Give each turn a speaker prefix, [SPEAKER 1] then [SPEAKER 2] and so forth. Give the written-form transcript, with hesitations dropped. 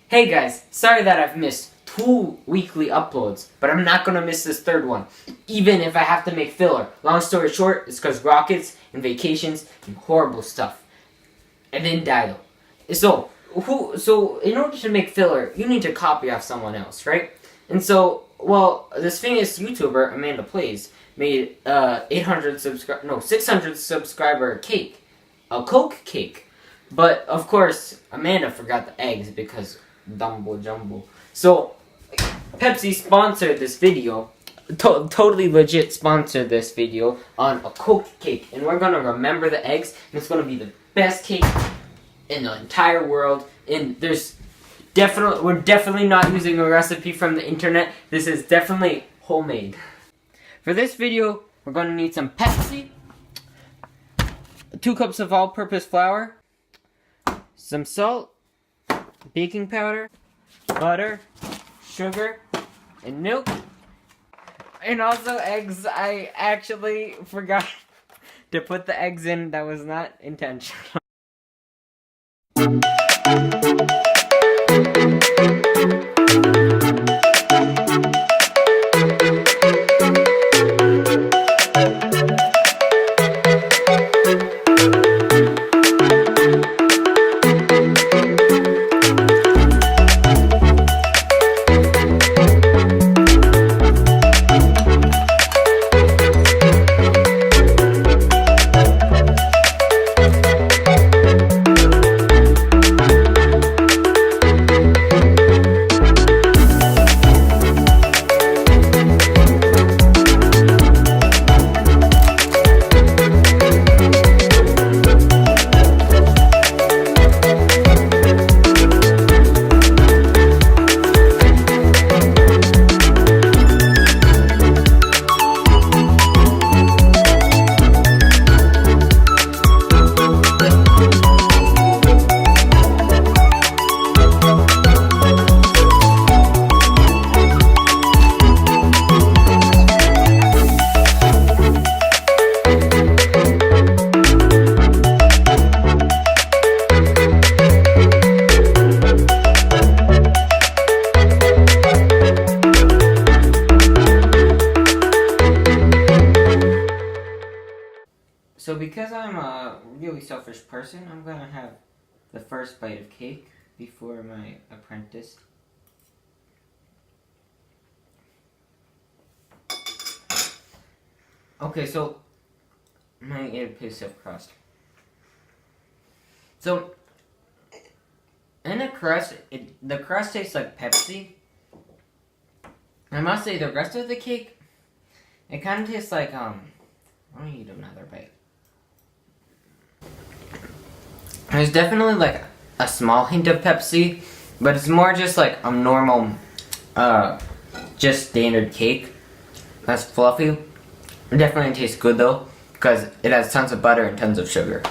[SPEAKER 1] Hey guys, sorry that I've missed 2 weekly uploads, but I'm not gonna miss this third one, even if I have to make filler. Long story short, it's because rockets and vacations and horrible stuff. I didn't die though. So in order to make filler, you need to copy off someone else, right? And so, well, this famous YouTuber, AmandaPlayz, made 600 subscriber cake, a Coke cake. But of course, Amanda forgot the eggs because dumbo jumbo. So Pepsi sponsored this video, totally legit sponsored this video on a Coke cake, and we're gonna remember the eggs, and it's gonna be the best cake in the entire world. And we're definitely not using a recipe from the internet. This is definitely homemade. For this video, we're gonna need some Pepsi, 2 cups of all-purpose flour, some salt, baking powder, butter, sugar, and milk, and also eggs. I actually forgot to put the eggs in. That was not intentional. So because I'm a really selfish person, I'm gonna have the first bite of cake before my apprentice. Okay, so I'm gonna eat a piece of crust. So in the crust, the crust tastes like Pepsi. I must say the rest of the cake, it kind of tastes like let me eat another bite. There's definitely like a small hint of Pepsi, but it's more just like a normal, just standard cake. That's fluffy. It definitely tastes good though, because it has tons of butter and tons of sugar.